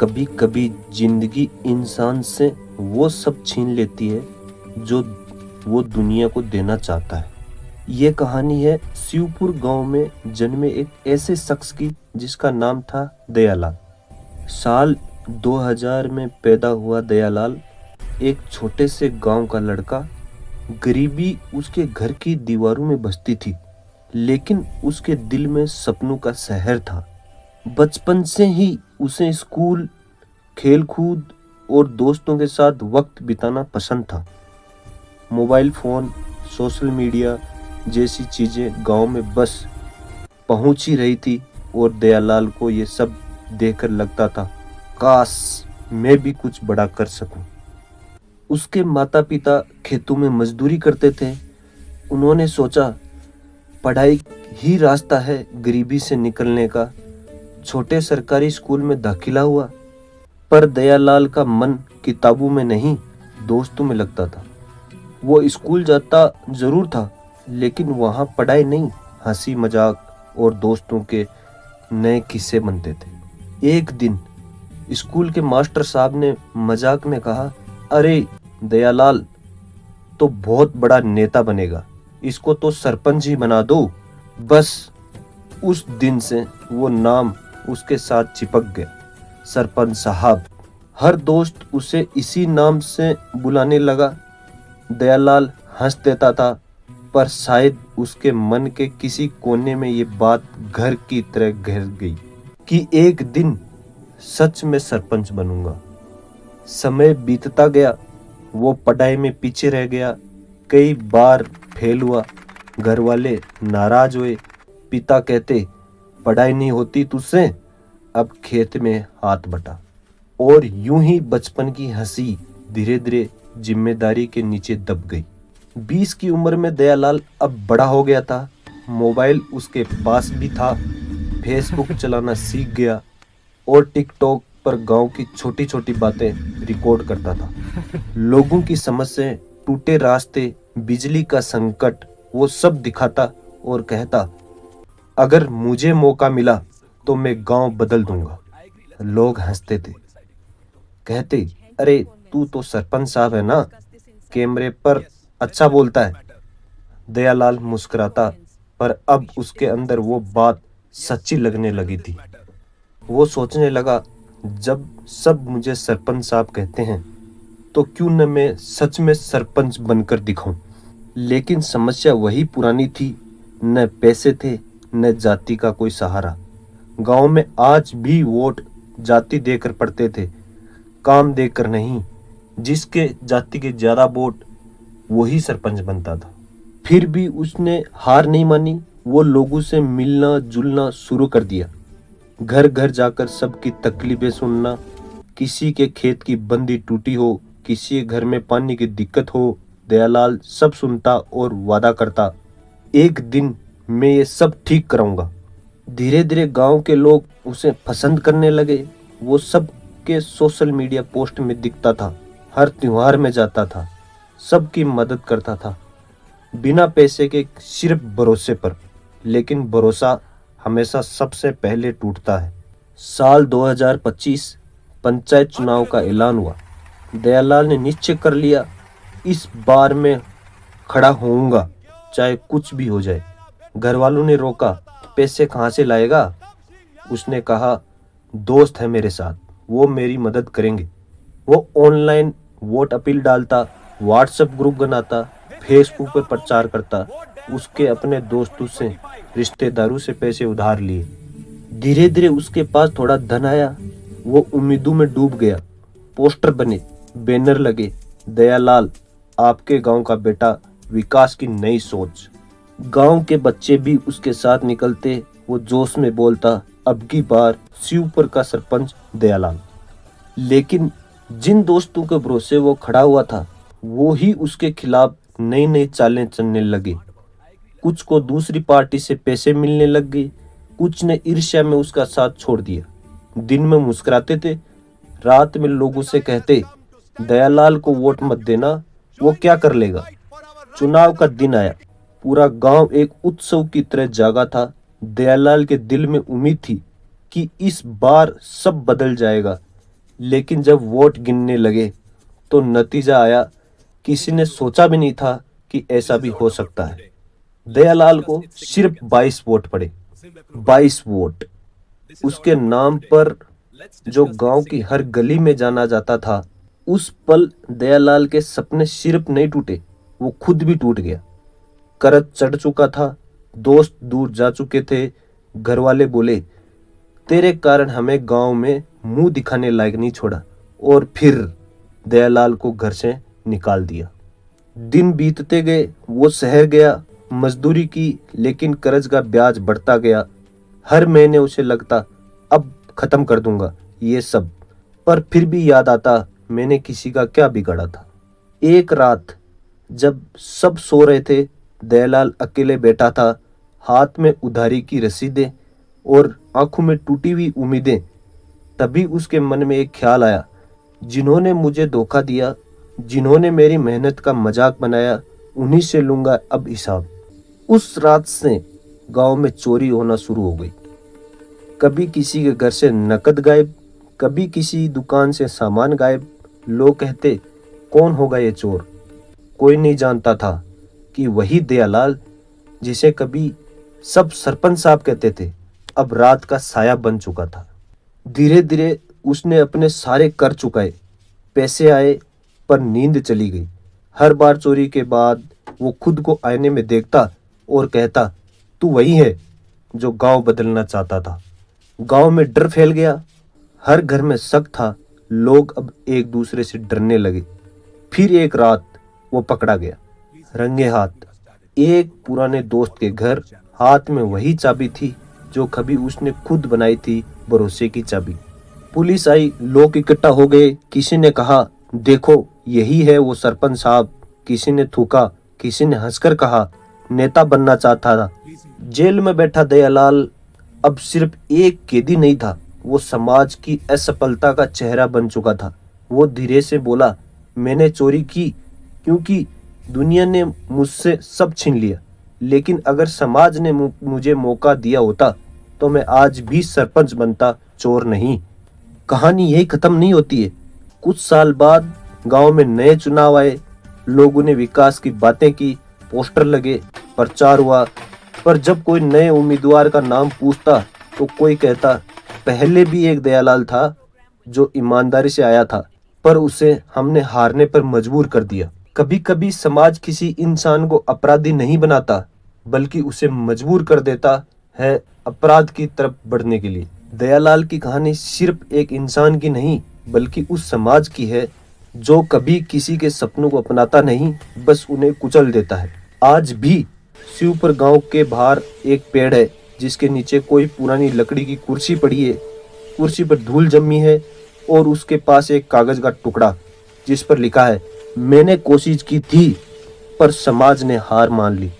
कभी कभी जिंदगी इंसान से वो सब छीन लेती है जो वो दुनिया को देना चाहता है। ये कहानी है शिवपुर गांव में जन्मे एक ऐसे शख्स की जिसका नाम था दयालाल। साल 2000 में पैदा हुआ दयालाल एक छोटे से गांव का लड़का। गरीबी उसके घर की दीवारों में बसती थी, लेकिन उसके दिल में सपनों का शहर था। बचपन से ही उसे स्कूल, खेलकूद और दोस्तों के साथ वक्त बिताना पसंद था। मोबाइल फ़ोन, सोशल मीडिया जैसी चीज़ें गांव में बस पहुंच ही रही थी और दयालाल को ये सब देखकर लगता था, काश मैं भी कुछ बड़ा कर सकूं। उसके माता पिता खेतों में मजदूरी करते थे। उन्होंने सोचा पढ़ाई ही रास्ता है गरीबी से निकलने का। छोटे सरकारी स्कूल में दाखिला हुआ, पर दयालाल का मन किताबों में नहीं, दोस्तों में लगता था। वो स्कूल जाता जरूर था, लेकिन वहाँ पढ़ाई नहीं, हंसी मजाक और दोस्तों के नए किस्से बनते थे। एक दिन स्कूल के मास्टर साहब ने मजाक में कहा, अरे दयालाल तो बहुत बड़ा नेता बनेगा, इसको तो सरपंच ही बना दो। बस उस दिन से वो नाम उसके साथ चिपक गया, सरपंच साहब। हर दोस्त उसे इसी नाम से बुलाने लगा। दयालाल हंस देता था, पर शायद उसके मन के किसी कोने में ये बात घर की तरह घर गई कि एक दिन सच में सरपंच बनूंगा। समय बीतता गया, वो पढ़ाई में पीछे रह गया, कई बार फेल हुआ। घर वाले नाराज हुए। पिता कहते, पढ़ाई नहीं होती तुझसे, अब खेत में हाथ बटा। और यूं ही बचपन की हंसी धीरे धीरे जिम्मेदारी के नीचे दब गई। 20 की उम्र में दयालाल अब बड़ा हो गया था। मोबाइल उसके पास भी था, फेसबुक चलाना सीख गया और टिकटॉक पर गांव की छोटी छोटी बातें रिकॉर्ड करता था। लोगों की समस्याएं, टूटे रास्ते, बिजली का संकट, वो सब दिखाता और कहता, अगर मुझे मौका मिला तो मैं गांव बदल दूंगा। लोग हंसते थे, कहते, अरे तू तो सरपंच साहब है ना, कैमरे पर अच्छा बोलता है। दयालाल मुस्कुराता, पर अब उसके अंदर वो बात सच्ची लगने लगी थी। वो सोचने लगा, जब सब मुझे सरपंच साहब कहते हैं तो क्यों न मैं सच में सरपंच बनकर दिखाऊं। लेकिन समस्या वही पुरानी थी, न पैसे थे न जाति का कोई सहारा। गांव में आज भी वोट जाति देकर पड़ते थे, काम देकर नहीं। जिसके जाति के ज्यादा वोट वही सरपंच बनता था। फिर भी उसने हार नहीं मानी। वो लोगों से मिलना जुलना शुरू कर दिया, घर घर जाकर सबकी तकलीफें सुनना। किसी के खेत की बंदी टूटी हो, किसी के घर में पानी की दिक्कत हो, दयालाल सब सुनता और वादा करता, एक दिन मैं ये सब ठीक कराऊंगा। धीरे धीरे गांव के लोग उसे पसंद करने लगे। वो सब के सोशल मीडिया पोस्ट में दिखता था, हर त्योहार में जाता था, सबकी मदद करता था, बिना पैसे के, सिर्फ भरोसे पर। लेकिन भरोसा हमेशा सबसे पहले टूटता है। साल 2025 पंचायत चुनाव का ऐलान हुआ। दयालाल ने निश्चय कर लिया, इस बार मैं खड़ा होऊंगा, चाहे कुछ भी हो जाए। घर वालों ने रोका, पैसे कहाँ से लाएगा? उसने कहा, दोस्त है मेरे साथ, वो मेरी मदद करेंगे। वो ऑनलाइन वोट अपील डालता, व्हाट्सएप ग्रुप बनाता, फेसबुक पर प्रचार करता। उसके अपने दोस्तों से, रिश्तेदारों से पैसे उधार लिए। धीरे धीरे उसके पास थोड़ा धन आया। वो उम्मीदों में डूब गया। पोस्टर बने, बैनर लगे, दयालाल आपके गांव का बेटा, विकास की नई सोच। गांव के बच्चे भी उसके साथ निकलते। वो जोश में बोलता, अब की बार शिवपुर का सरपंच दयालाल। लेकिन जिन दोस्तों के भरोसे वो खड़ा हुआ था, वो ही उसके खिलाफ नई नई चालें चलने लगे। कुछ को दूसरी पार्टी से पैसे मिलने लग गए, कुछ ने ईर्ष्या में उसका साथ छोड़ दिया। दिन में मुस्कुराते थे, रात में लोगों से कहते, दयालाल को वोट मत देना, वो क्या कर लेगा। चुनाव का दिन आया। पूरा गांव एक उत्सव की तरह जागा था। दयालाल के दिल में उम्मीद थी कि इस बार सब बदल जाएगा। लेकिन जब वोट गिनने लगे तो नतीजा आया, किसी ने सोचा भी नहीं था कि ऐसा भी हो सकता है। दयालाल को सिर्फ 22 वोट पड़े। 22 वोट। उसके नाम पर जो गांव की हर गली में जाना जाता था, उस पल दयालाल के सपने सिर्फ नहीं टूटे, वो खुद भी टूट गया। कर्ज चढ़ चुका था, दोस्त दूर जा चुके थे, घर वाले बोले, तेरे कारण हमें गांव में मुंह दिखाने लायक नहीं छोड़ा, और फिर दयालाल को घर से निकाल दिया। दिन बीतते गए, वो शहर गया, मजदूरी की, लेकिन कर्ज का ब्याज बढ़ता गया। हर महीने उसे लगता, अब खत्म कर दूंगा ये सब, पर फिर भी याद आता, मैंने किसी का क्या बिगाड़ा था। एक रात जब सब सो रहे थे, दयालाल अकेले बैठा था, हाथ में उधारी की रसीदें और आंखों में टूटी हुई उम्मीदें। तभी उसके मन में एक ख्याल आया, जिन्होंने मुझे धोखा दिया, जिन्होंने मेरी मेहनत का मजाक बनाया, उन्हीं से लूंगा अब हिसाब। उस रात से गांव में चोरी होना शुरू हो गई। कभी किसी के घर से नकद गायब, कभी किसी दुकान से सामान गायब। लोग कहते, कौन होगा ये चोर? कोई नहीं जानता था कि वही दयालाल, जिसे कभी सब सरपंच साहब कहते थे, अब रात का साया बन चुका था। धीरे धीरे उसने अपने सारे कर चुकाए। पैसे आए पर नींद चली गई। हर बार चोरी के बाद वो खुद को आईने में देखता और कहता, तू वही है जो गांव बदलना चाहता था। गांव में डर फैल गया, हर घर में शक था, लोग अब एक दूसरे से डरने लगे। फिर एक रात वो पकड़ा गया, रंगे हाथ, एक पुराने दोस्त के घर। हाथ में वही चाबी थी जो कभी उसने खुद बनाई थी, भरोसे की चाबी। पुलिस आई, लोग इकट्ठा हो गए। किसी ने कहा, देखो यही है वो सरपंच साहब। किसी ने थूका, किसी ने हंसकर कहा, नेता बनना चाहता था। जेल में बैठा दयालाल अब सिर्फ एक कैदी नहीं था, वो समाज की असफलता का चेहरा बन चुका था। वो धीरे से बोला, मैंने चोरी की क्योंकि दुनिया ने मुझसे सब छीन लिया, लेकिन अगर समाज ने मुझे मौका दिया होता तो मैं आज भी सरपंच बनता, चोर नहीं। कहानी यही खत्म नहीं होती है। कुछ साल बाद गांव में नए चुनाव आए, लोगों ने विकास की बातें की, पोस्टर लगे, प्रचार हुआ। पर जब कोई नए उम्मीदवार का नाम पूछता तो कोई कहता, पहले भी एक दयालाल था जो ईमानदारी से आया था, पर उसे हमने हारने पर मजबूर कर दिया। कभी कभी समाज किसी इंसान को अपराधी नहीं बनाता, बल्कि उसे मजबूर कर देता है अपराध की तरफ बढ़ने के लिए। दयालाल की कहानी सिर्फ एक इंसान की नहीं, बल्कि उस समाज की है जो कभी किसी के सपनों को अपनाता नहीं, बस उन्हें कुचल देता है। आज भी शिवपुर गांव के बाहर एक पेड़ है जिसके नीचे कोई पुरानी लकड़ी की कुर्सी पड़ी है। कुर्सी पर धूल जमी है और उसके पास एक कागज का टुकड़ा जिस पर लिखा है, मैंने कोशिश की थी पर समाज ने हार मान ली।